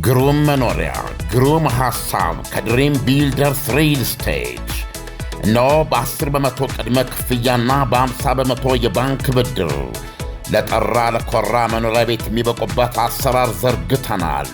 ግሩም መኖሪያ፣ ግሩም ሐሳብ ከድሪም ቢልደርስ ሪል ስቴት። እነሆ በ10 በመቶ ቅድመ ክፍያና በ50 በመቶ የባንክ ብድር ለጠራ ለኮራ መኖሪያ ቤት የሚበቁበት አሰራር ዘርግተናል።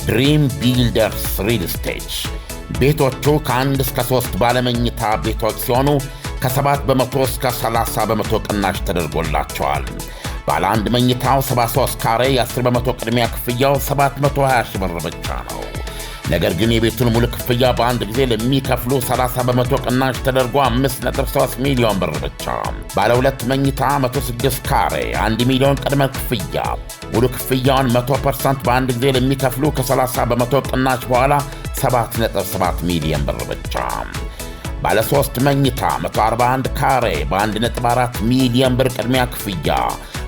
ድሪም ቢልደርስ ሪል ስቴት ቤቶቹ ከ1 እስከ 3 ባለመኝታ ቤቶች ሲሆኑ ከ7 በመቶ እስከ 30 በመቶ ቅናሽ ተደርጎላቸዋል። ባለ አንድ መኝታው 73 ካሬ የ10 በመቶ ቅድሚያ ክፍያው 720 ሺህ ብር ብቻ ነው። ነገር ግን የቤቱን ሙሉ ክፍያ በአንድ ጊዜ ለሚከፍሉ 30 በመቶ ቅናሽ ተደርጎ 5.3 ሚሊዮን ብር ብቻ። ባለ ሁለት መኝታ 106 ካሬ 1 ሚሊዮን ቅድመ ክፍያ ሙሉ ክፍያውን 100% በአንድ ጊዜ ለሚከፍሉ ከ30 በመቶ ቅናሽ በኋላ 7.7 ሚሊዮን ብር ብቻ። ባለ 3 መኝታ 141 ካሬ በ1.4 ሚሊዮን ብር ቅድሚያ ክፍያ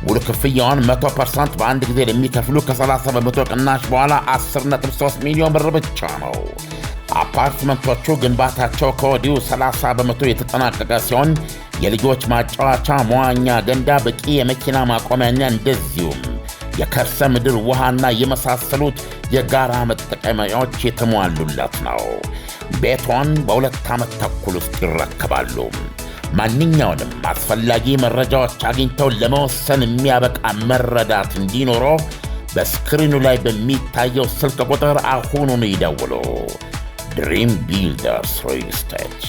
ሙሉ ክፍያውን 100% በአንድ ጊዜ ለሚከፍሉ ከ30 በመቶ ቅናሽ በኋላ 10.3 ሚሊዮን ብር ብቻ ነው። አፓርትመንቶቹ ግንባታቸው ከወዲሁ 30 በመቶ የተጠናቀቀ ሲሆን የልጆች ማጫወቻ፣ መዋኛ ገንዳ፣ በቂ የመኪና ማቆሚያና እንደዚሁም የከርሰ ምድር ውሃና የመሳሰሉት የጋራ መጠቀሚያዎች የተሟሉለት ነው። ቤቶን በ2 ዓመት ተኩል ውስጥ ይረከባሉ። ማንኛውንም አስፈላጊ መረጃዎች አግኝተው ለመወሰን የሚያበቃ መረዳት እንዲኖረው በስክሪኑ ላይ በሚታየው ስልክ ቁጥር አሁኑን ይደውሉ። ድሪም ቢልደርስ ሪል ስቴት።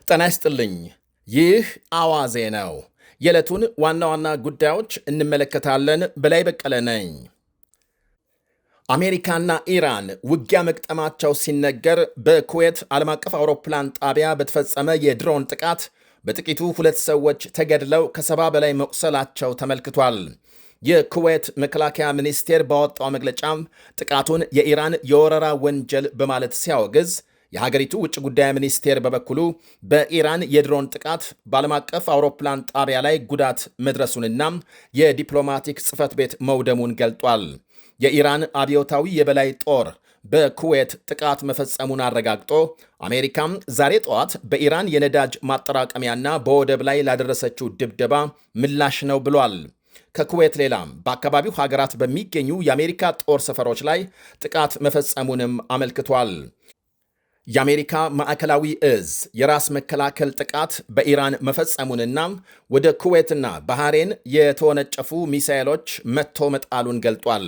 ጤና ይስጥልኝ። ይህ አዋዜ ነው። የዕለቱን ዋና ዋና ጉዳዮች እንመለከታለን። በላይ በቀለ ነኝ። አሜሪካና ኢራን ውጊያ መቅጠማቸው ሲነገር በኩዌት ዓለም አቀፍ አውሮፕላን ጣቢያ በተፈጸመ የድሮን ጥቃት በጥቂቱ 2 ሰዎች ተገድለው ከ70 በላይ መቁሰላቸው ተመልክቷል። የኩዌት መከላከያ ሚኒስቴር ባወጣው መግለጫም ጥቃቱን የኢራን የወረራ ወንጀል በማለት ሲያወግዝ፣ የሀገሪቱ ውጭ ጉዳይ ሚኒስቴር በበኩሉ በኢራን የድሮን ጥቃት በዓለም አቀፍ አውሮፕላን ጣቢያ ላይ ጉዳት መድረሱንና የዲፕሎማቲክ ጽሕፈት ቤት መውደሙን ገልጧል። የኢራን አብዮታዊ የበላይ ጦር በኩዌት ጥቃት መፈጸሙን አረጋግጦ አሜሪካም ዛሬ ጠዋት በኢራን የነዳጅ ማጠራቀሚያና በወደብ ላይ ላደረሰችው ድብደባ ምላሽ ነው ብሏል። ከኩዌት ሌላም በአካባቢው ሀገራት በሚገኙ የአሜሪካ ጦር ሰፈሮች ላይ ጥቃት መፈጸሙንም አመልክቷል። የአሜሪካ ማዕከላዊ እዝ የራስ መከላከል ጥቃት በኢራን መፈጸሙንና ወደ ኩዌትና ባህሬን የተወነጨፉ ሚሳኤሎች መትቶ መጣሉን ገልጧል።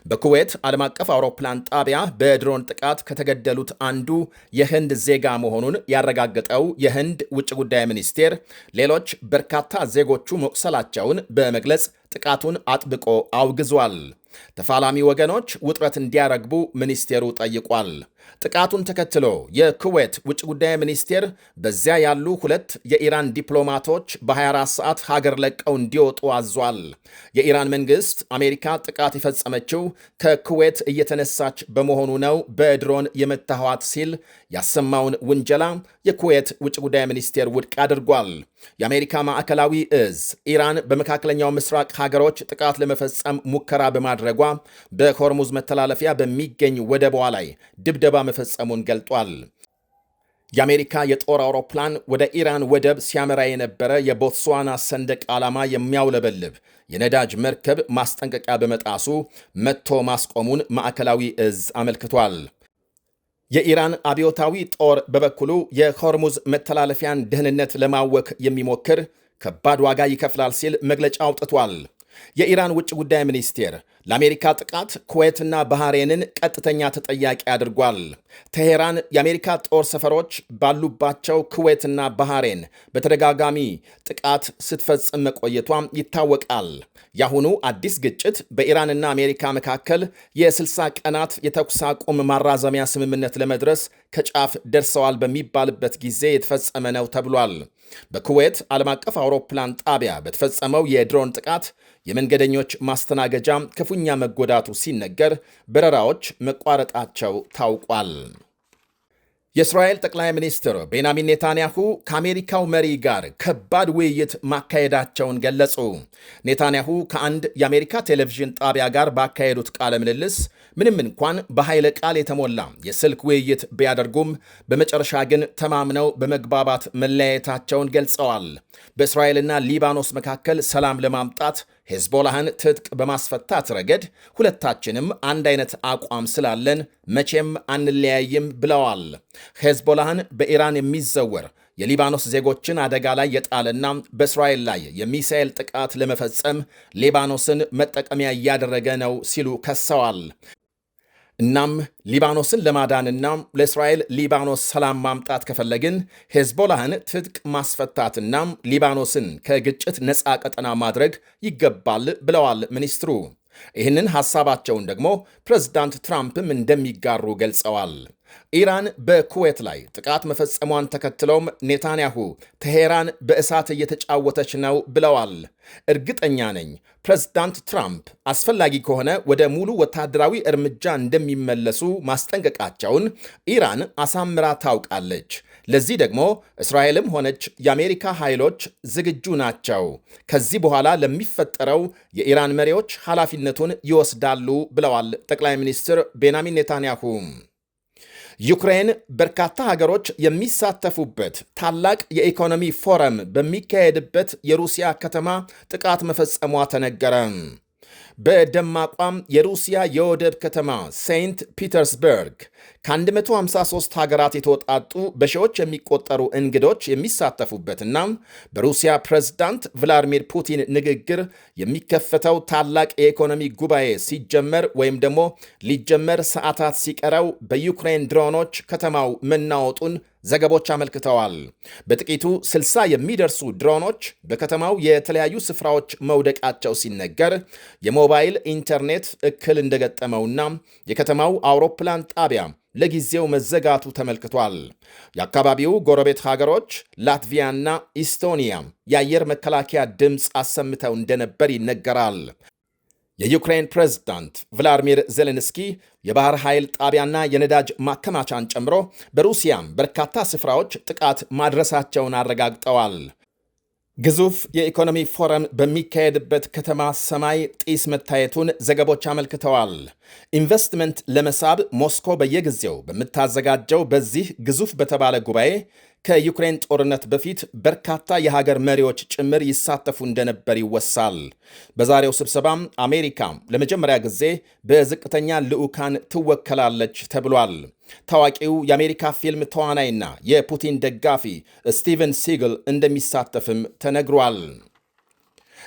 በኩዌት ዓለም አቀፍ አውሮፕላን ጣቢያ በድሮን ጥቃት ከተገደሉት አንዱ የህንድ ዜጋ መሆኑን ያረጋገጠው የህንድ ውጭ ጉዳይ ሚኒስቴር ሌሎች በርካታ ዜጎቹ መቁሰላቸውን በመግለጽ ጥቃቱን አጥብቆ አውግዟል። ተፋላሚ ወገኖች ውጥረት እንዲያረግቡ ሚኒስቴሩ ጠይቋል። ጥቃቱን ተከትሎ የኩዌት ውጭ ጉዳይ ሚኒስቴር በዚያ ያሉ 2 የኢራን ዲፕሎማቶች በ24 ሰዓት ሀገር ለቀው እንዲወጡ አዟል። የኢራን መንግሥት አሜሪካ ጥቃት የፈጸመችው ከኩዌት እየተነሳች በመሆኑ ነው በድሮን የመታኋት ሲል ያሰማውን ውንጀላ የኩዌት ውጭ ጉዳይ ሚኒስቴር ውድቅ አድርጓል። የአሜሪካ ማዕከላዊ እዝ ኢራን በመካከለኛው ምስራቅ ሀገሮች ጥቃት ለመፈጸም ሙከራ በማድረጓ በሆርሙዝ መተላለፊያ በሚገኝ ወደቧ ላይ ድብደባ መፈጸሙን ገልጧል። የአሜሪካ የጦር አውሮፕላን ወደ ኢራን ወደብ ሲያመራ የነበረ የቦትስዋና ሰንደቅ ዓላማ የሚያውለበልብ የነዳጅ መርከብ ማስጠንቀቂያ በመጣሱ መትቶ ማስቆሙን ማዕከላዊ እዝ አመልክቷል። የኢራን አብዮታዊ ጦር በበኩሉ የሆርሙዝ መተላለፊያን ደህንነት ለማወክ የሚሞክር ከባድ ዋጋ ይከፍላል ሲል መግለጫ አውጥቷል። የኢራን ውጭ ጉዳይ ሚኒስቴር ለአሜሪካ ጥቃት ኩዌትና ባህሬንን ቀጥተኛ ተጠያቂ አድርጓል። ቴሄራን የአሜሪካ ጦር ሰፈሮች ባሉባቸው ኩዌትና ባህሬን በተደጋጋሚ ጥቃት ስትፈጽም መቆየቷም ይታወቃል። የአሁኑ አዲስ ግጭት በኢራንና አሜሪካ መካከል የ60 ቀናት የተኩስ አቁም ማራዘሚያ ስምምነት ለመድረስ ከጫፍ ደርሰዋል በሚባልበት ጊዜ የተፈጸመ ነው ተብሏል። በኩዌት ዓለም አቀፍ አውሮፕላን ጣቢያ በተፈጸመው የድሮን ጥቃት የመንገደኞች ማስተናገጃ ክፉኛ መጎዳቱ ሲነገር በረራዎች መቋረጣቸው ታውቋል። የእስራኤል ጠቅላይ ሚኒስትር ቤንያሚን ኔታንያሁ ከአሜሪካው መሪ ጋር ከባድ ውይይት ማካሄዳቸውን ገለጹ። ኔታንያሁ ከአንድ የአሜሪካ ቴሌቪዥን ጣቢያ ጋር ባካሄዱት ቃለ ምልልስ ምንም እንኳን በኃይለ ቃል የተሞላ የስልክ ውይይት ቢያደርጉም በመጨረሻ ግን ተማምነው በመግባባት መለያየታቸውን ገልጸዋል። በእስራኤልና ሊባኖስ መካከል ሰላም ለማምጣት ሄዝቦላህን ትጥቅ በማስፈታት ረገድ ሁለታችንም አንድ አይነት አቋም ስላለን መቼም አንለያይም ብለዋል። ሄዝቦላህን በኢራን የሚዘወር የሊባኖስ ዜጎችን አደጋ ላይ የጣለና በእስራኤል ላይ የሚሳኤል ጥቃት ለመፈጸም ሊባኖስን መጠቀሚያ እያደረገ ነው ሲሉ ከሰዋል። እናም ሊባኖስን ለማዳንና ለእስራኤል ሊባኖስ ሰላም ማምጣት ከፈለግን ሄዝቦላህን ትጥቅ ማስፈታትና ሊባኖስን ከግጭት ነፃ ቀጠና ማድረግ ይገባል ብለዋል ሚኒስትሩ። ይህንን ሐሳባቸውን ደግሞ ፕሬዝዳንት ትራምፕም እንደሚጋሩ ገልጸዋል። ኢራን በኩዌት ላይ ጥቃት መፈጸሟን ተከትለውም ኔታንያሁ ቴሄራን በእሳት እየተጫወተች ነው ብለዋል። እርግጠኛ ነኝ ፕሬዝዳንት ትራምፕ አስፈላጊ ከሆነ ወደ ሙሉ ወታደራዊ እርምጃ እንደሚመለሱ ማስጠንቀቃቸውን ኢራን አሳምራ ታውቃለች። ለዚህ ደግሞ እስራኤልም ሆነች የአሜሪካ ኃይሎች ዝግጁ ናቸው። ከዚህ በኋላ ለሚፈጠረው የኢራን መሪዎች ኃላፊነቱን ይወስዳሉ ብለዋል ጠቅላይ ሚኒስትር ቤንያሚን ኔታንያሁ። ዩክሬን በርካታ ሀገሮች የሚሳተፉበት ታላቅ የኢኮኖሚ ፎረም በሚካሄድበት የሩሲያ ከተማ ጥቃት መፈጸሟ ተነገረ። በደማቋም የሩሲያ የወደብ ከተማ ሴንት ፒተርስበርግ ከ153 ሀገራት የተወጣጡ በሺዎች የሚቆጠሩ እንግዶች የሚሳተፉበትና በሩሲያ ፕሬዝዳንት ቭላዲሚር ፑቲን ንግግር የሚከፈተው ታላቅ የኢኮኖሚ ጉባኤ ሲጀመር ወይም ደግሞ ሊጀመር ሰዓታት ሲቀረው በዩክሬን ድሮኖች ከተማው መናወጡን ዘገቦች አመልክተዋል። በጥቂቱ 60 የሚደርሱ ድሮኖች በከተማው የተለያዩ ስፍራዎች መውደቃቸው ሲነገር የሞባይል ኢንተርኔት እክል እንደገጠመውና የከተማው አውሮፕላን ጣቢያ ለጊዜው መዘጋቱ ተመልክቷል። የአካባቢው ጎረቤት ሀገሮች ላትቪያና ኢስቶኒያ የአየር መከላከያ ድምፅ አሰምተው እንደነበር ይነገራል። የዩክሬን ፕሬዝዳንት ቭላዲሚር ዜሌንስኪ የባህር ኃይል ጣቢያና የነዳጅ ማከማቻን ጨምሮ በሩሲያም በርካታ ስፍራዎች ጥቃት ማድረሳቸውን አረጋግጠዋል። ግዙፍ የኢኮኖሚ ፎረም በሚካሄድበት ከተማ ሰማይ ጢስ መታየቱን ዘገቦች አመልክተዋል። ኢንቨስትመንት ለመሳብ ሞስኮ በየጊዜው በምታዘጋጀው በዚህ ግዙፍ በተባለ ጉባኤ ከዩክሬን ጦርነት በፊት በርካታ የሀገር መሪዎች ጭምር ይሳተፉ እንደነበር ይወሳል። በዛሬው ስብሰባም አሜሪካ ለመጀመሪያ ጊዜ በዝቅተኛ ልዑካን ትወከላለች ተብሏል። ታዋቂው የአሜሪካ ፊልም ተዋናይና የፑቲን ደጋፊ ስቲቨን ሲግል እንደሚሳተፍም ተነግሯል።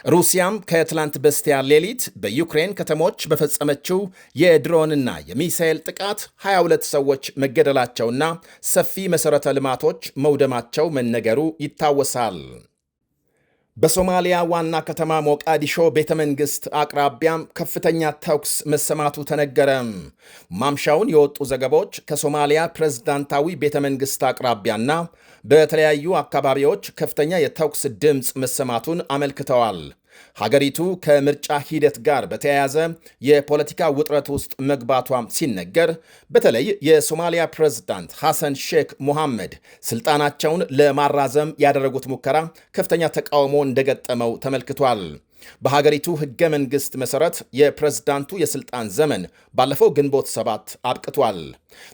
ሩሲያም ከትላንት በስቲያ ሌሊት በዩክሬን ከተሞች በፈጸመችው የድሮንና የሚሳኤል ጥቃት 22 ሰዎች መገደላቸውና ሰፊ መሠረተ ልማቶች መውደማቸው መነገሩ ይታወሳል። በሶማሊያ ዋና ከተማ ሞቃዲሾ ቤተ መንግሥት አቅራቢያም ከፍተኛ ተኩስ መሰማቱ ተነገረ። ማምሻውን የወጡ ዘገቦች ከሶማሊያ ፕሬዝዳንታዊ ቤተ መንግሥት አቅራቢያና በተለያዩ አካባቢዎች ከፍተኛ የተኩስ ድምፅ መሰማቱን አመልክተዋል። ሀገሪቱ ከምርጫ ሂደት ጋር በተያያዘ የፖለቲካ ውጥረት ውስጥ መግባቷም ሲነገር፣ በተለይ የሶማሊያ ፕሬዝዳንት ሐሰን ሼክ ሙሐመድ ስልጣናቸውን ለማራዘም ያደረጉት ሙከራ ከፍተኛ ተቃውሞ እንደገጠመው ተመልክቷል። በሀገሪቱ ሕገ መንግሥት መሠረት የፕሬዝዳንቱ የሥልጣን ዘመን ባለፈው ግንቦት 7 አብቅቷል።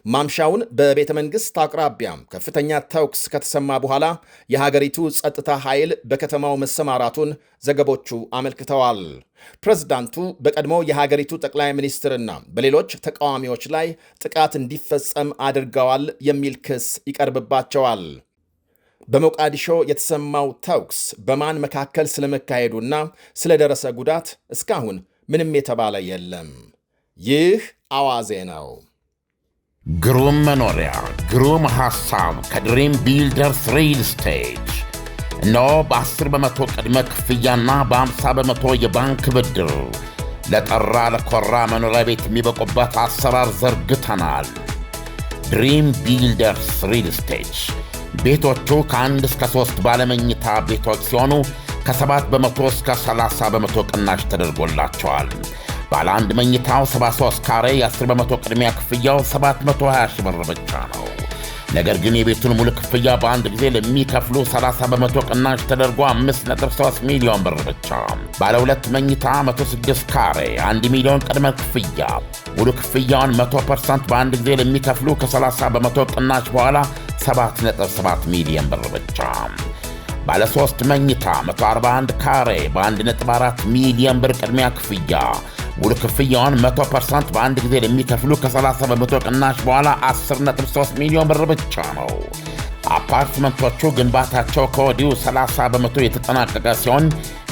ማምሻውን በቤተ መንግሥት አቅራቢያም ከፍተኛ ተኩስ ከተሰማ በኋላ የሀገሪቱ ጸጥታ ኃይል በከተማው መሰማራቱን ዘገቦቹ አመልክተዋል። ፕሬዝዳንቱ በቀድሞው የሀገሪቱ ጠቅላይ ሚኒስትርና በሌሎች ተቃዋሚዎች ላይ ጥቃት እንዲፈጸም አድርገዋል የሚል ክስ ይቀርብባቸዋል። በሞቃዲሾ የተሰማው ተኩስ በማን መካከል ስለመካሄዱና ስለደረሰ ጉዳት እስካሁን ምንም የተባለ የለም። ይህ አዋዜ ነው። ግሩም መኖሪያ፣ ግሩም ሐሳብ ከድሪም ቢልደርስ ሪል ስቴት እነሆ በ10 በመቶ ቅድመ ክፍያና በ50 በመቶ የባንክ ብድር ለጠራ ለኮራ መኖሪያ ቤት የሚበቁበት አሰራር ዘርግተናል። ድሪም ቢልደርስ ሪል ስቴት ቤቶቹ ከ1 እስከ 3 ባለመኝታ ቤቶች ሲሆኑ ከ7 በመቶ እስከ 30 በመቶ ቅናሽ ተደርጎላቸዋል። ባለ 1 መኝታው 73 ካሬ የ10 በመቶ ቅድሚያ ክፍያው 720 ሺህ ብር ብቻ ነው። ነገር ግን የቤቱን ሙሉ ክፍያ በአንድ ጊዜ ለሚከፍሉ 30% ቅናሽ ተደርጎ 5.3 ሚሊዮን ብር ብቻ። ባለ 2 መኝታ 106 ካሬ 1 ሚሊዮን ቅድመ ክፍያ። ሙሉ ክፍያውን 100% በአንድ ጊዜ ለሚከፍሉ ከ30% ቅናሽ በኋላ 7.7 ሚሊዮን ብር ብቻ። ባለ 3 መኝታ 141 ካሬ በ1.4 ሚሊዮን ብር ቅድሚያ ክፍያ። ሙሉ ክፍያውን 100% በአንድ ጊዜ ለሚከፍሉ ከ30% ቅናሽ በኋላ 10.3 ሚሊዮን ብር ብቻ ነው። አፓርትመንቶቹ ግንባታቸው ከወዲሁ 30% የተጠናቀቀ ሲሆን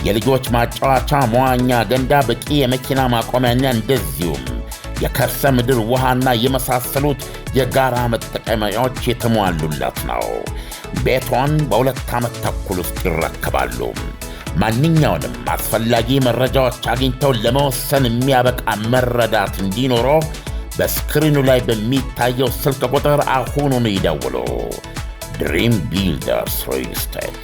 የልጆች ማጫወቻ፣ መዋኛ ገንዳ፣ በቂ የመኪና ማቆሚያና እንደዚሁም የከርሰ ምድር ውሃና የመሳሰሉት የጋራ መጠቀሚያዎች የተሟሉለት ነው። ቤቶን በ2 ዓመት ተኩል ውስጥ ይረከባሉ። ማንኛውንም አስፈላጊ መረጃዎች አግኝተው ለመወሰን የሚያበቃ መረዳት እንዲኖረው በስክሪኑ ላይ በሚታየው ስልክ ቁጥር አሁኑን ይደውሉ። ድሪም ቢልደርስ ሪል ስቴት